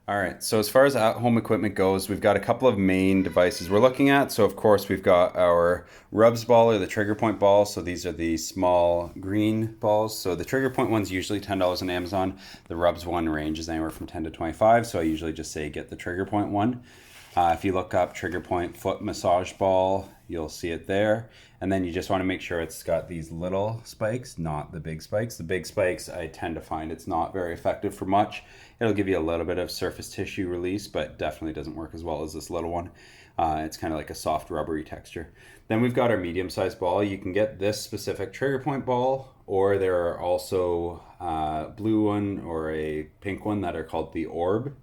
All right, so as far as at-home equipment goes, we've got a couple of main devices we're looking at. So of course we've got our rubs ball or the trigger point ball. So these are the small green balls. So the trigger point one's usually $10 on Amazon. The rubs one ranges anywhere from 10 to 25. So I usually just say get the trigger point one. If you look up trigger point foot massage ball, you'll see it there. And then you just want to make sure it's got these little spikes, not the big spikes. The big spikes, I tend to find it's not very effective for much. It'll give you a little bit of surface tissue release, but definitely doesn't work as well as this little one. It's kind of like a soft rubbery texture. Then we've got our medium-sized ball. You can get this specific trigger point ball, or there are also a blue one or a pink one that are called the orb.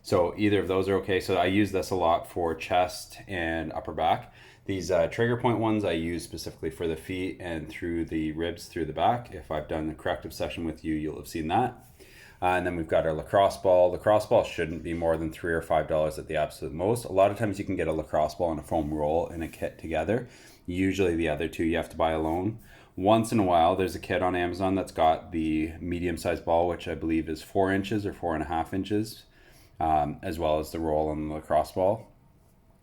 So either of those are okay. So I use this a lot for chest and upper back. These trigger point ones I use specifically for the feet and through the ribs through the back. If I've done the corrective session with you, you'll have seen that. And then we've got our lacrosse ball. Lacrosse ball shouldn't be more than $3 or $5 at the absolute most. A lot of times you can get a lacrosse ball and a foam roll in a kit together. Usually the other two you have to buy alone. Once in a while, there's a kit on Amazon that's got the medium-sized ball, which I believe is 4 inches or 4.5 inches, as well as the roll and the lacrosse ball.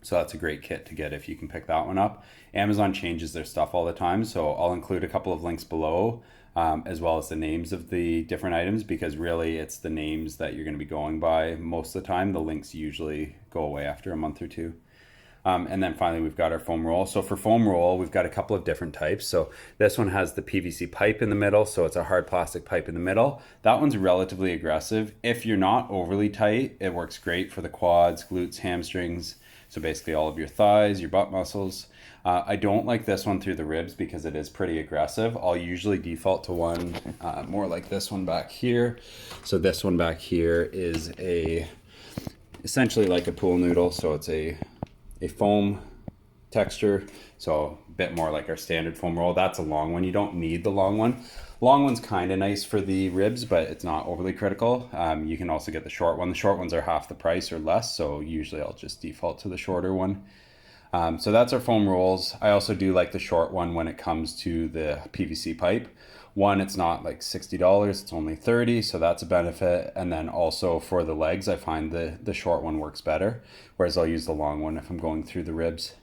So that's a great kit to get if you can pick that one up. Amazon changes their stuff all the time, so I'll include a couple of links below, as well as the names of the different items, because really it's the names that you're going to be going by most of the time. The links usually go away after a month or two. And then finally, we've got our foam roll. So for foam roll, we've got a couple of different types. So this one has the PVC pipe in the middle. So it's a hard plastic pipe in the middle. That one's relatively aggressive. If you're not overly tight, it works great for the quads, glutes, hamstrings. So basically all of your thighs, your butt muscles. I don't like this one through the ribs because it is pretty aggressive. I'll usually default to one more like this one back here. So this one back here is essentially like a pool noodle. So it's a foam texture, so a bit more like our standard foam roll. That's a long one. You don't need the long one. Long one's kind of nice for the ribs, but it's not overly critical. You can also get the short one. The short ones are half the price or less, so usually I'll just default to the shorter one. So that's our foam rolls. I also do like the short one when it comes to the PVC pipe. One, it's not like $60, it's only $30, so that's a benefit. And then also for the legs, I find the short one works better, whereas I'll use the long one if I'm going through the ribs.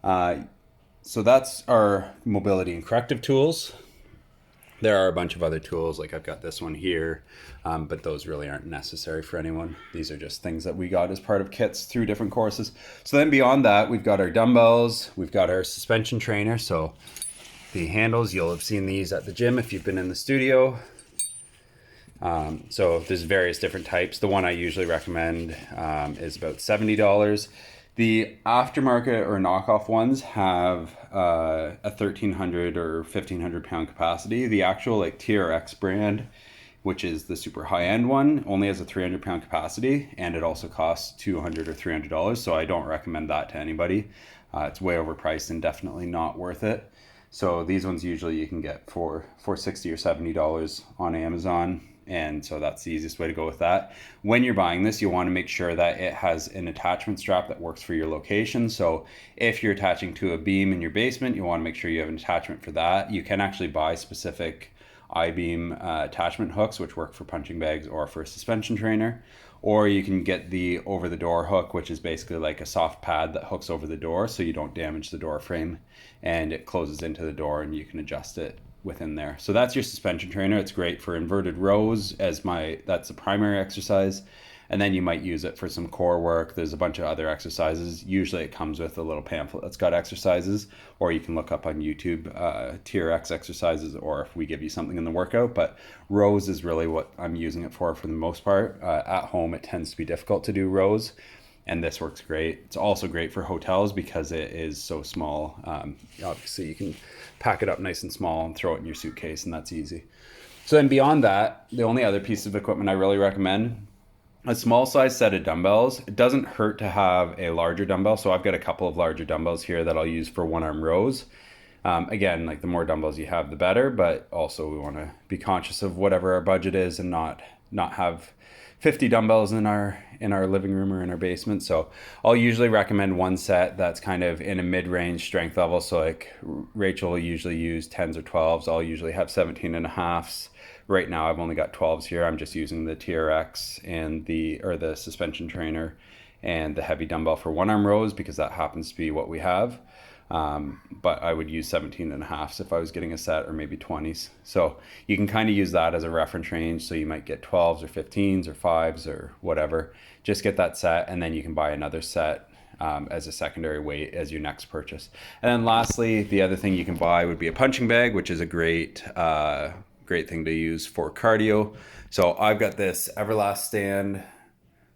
So that's our mobility and corrective tools. There are a bunch of other tools, like I've got this one here, but those really aren't necessary for anyone. These are just things that we got as part of kits through different courses. So then beyond that, we've got our dumbbells, we've got our suspension trainer. So the handles, you'll have seen these at the gym if you've been in the studio. So there's various different types. The one I usually recommend is about $70. The aftermarket or knockoff ones have a 1,300 or 1,500 pound capacity. The actual like TRX brand, which is the super high end one, only has a 300 pound capacity, and it also costs $200 or $300. So I don't recommend that to anybody. It's way overpriced and definitely not worth it. So these ones usually you can get for $60 or $70 on Amazon. And so that's the easiest way to go with that. When you're buying this, you want to make sure that it has an attachment strap that works for your location. So if you're attaching to a beam in your basement, you want to make sure you have an attachment for that. You can actually buy specific I-beam attachment hooks, which work for punching bags or for a suspension trainer. Or you can get the over-the-door hook, which is basically like a soft pad that hooks over the door so you don't damage the door frame, and it closes into the door and you can adjust it within there. So that's your suspension trainer. It's great for inverted rows that's the primary exercise. And then you might use it for some core work. There's a bunch of other exercises. Usually it comes with a little pamphlet that's got exercises, or you can look up on YouTube TRX exercises, or if we give you something in the workout. But rows is really what I'm using it for the most part. At home, it tends to be difficult to do rows, and this works great. It's also great for hotels because it is so small. Obviously, you can pack it up nice and small and throw it in your suitcase, and that's easy. So then beyond that, the only other piece of equipment I really recommend, a small size set of dumbbells. It doesn't hurt to have a larger dumbbell. So I've got a couple of larger dumbbells here that I'll use for one arm rows. Again, like the more dumbbells you have, the better, but also we want to be conscious of whatever our budget is and not have 50 dumbbells in our living room or in our basement. So I'll usually recommend one set that's kind of in a mid-range strength level. So like Rachel will usually use 10s or 12s. I'll usually have 17 and a halves right now I've only got 12s here. I'm just using the TRX and the suspension trainer and the heavy dumbbell for one arm rows because that happens to be what we have. But I would use 17.5s if I was getting a set, or maybe 20s. So you can kind of use that as a reference range. So you might get 12s or 15s or 5s or whatever. Just get that set, and then you can buy another set as a secondary weight as your next purchase. And then lastly, the other thing you can buy would be a punching bag, which is a great thing to use for cardio. So I've got this Everlast stand.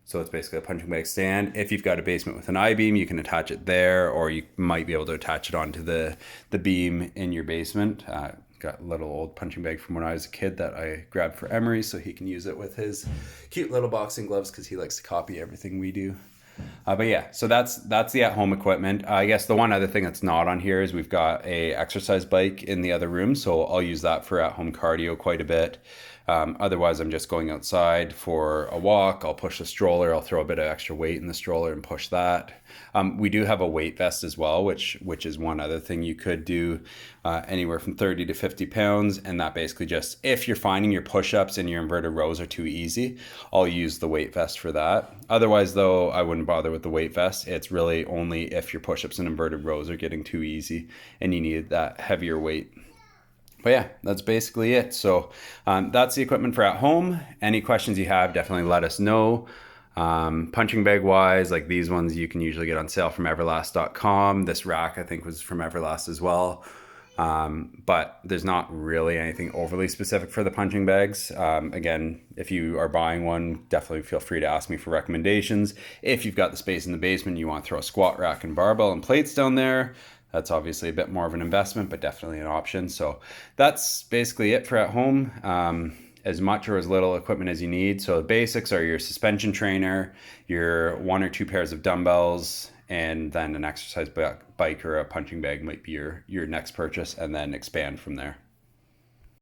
So it's basically a punching bag stand. If you've got a basement with an I-beam, you can attach it there, or you might be able to attach it onto the beam in your basement. Got a little old punching bag from when I was a kid that I grabbed for Emery so he can use it with his cute little boxing gloves because he likes to copy everything we do. But yeah, so that's the at-home equipment. I guess the one other thing that's not on here is we've got a exercise bike in the other room, so I'll use that for at-home cardio quite a bit. Otherwise, I'm just going outside for a walk. I'll push the stroller. I'll throw a bit of extra weight in the stroller and push that. We do have a weight vest as well, which is one other thing you could do, anywhere from 30 to 50 pounds. And that basically just, if you're finding your push-ups and your inverted rows are too easy, I'll use the weight vest for that. Otherwise, though, I wouldn't bother with the weight vest. It's really only if your push-ups and inverted rows are getting too easy and you need that heavier weight. But yeah, that's basically it. So that's the equipment for at home. Any questions you have, definitely let us know. Punching bag wise, like these ones you can usually get on sale from everlast.com. This rack I think was from Everlast as well. But there's not really anything overly specific for the punching bags. Again, if you are buying one, definitely feel free to ask me for recommendations. If you've got the space in the basement, you want to throw a squat rack and barbell and plates down there, that's obviously a bit more of an investment, but definitely an option. So that's basically it for at home. As much or as little equipment as you need. So the basics are your suspension trainer, your 1 or 2 pairs of dumbbells, and then an exercise bike or a punching bag might be your next purchase, and then expand from there.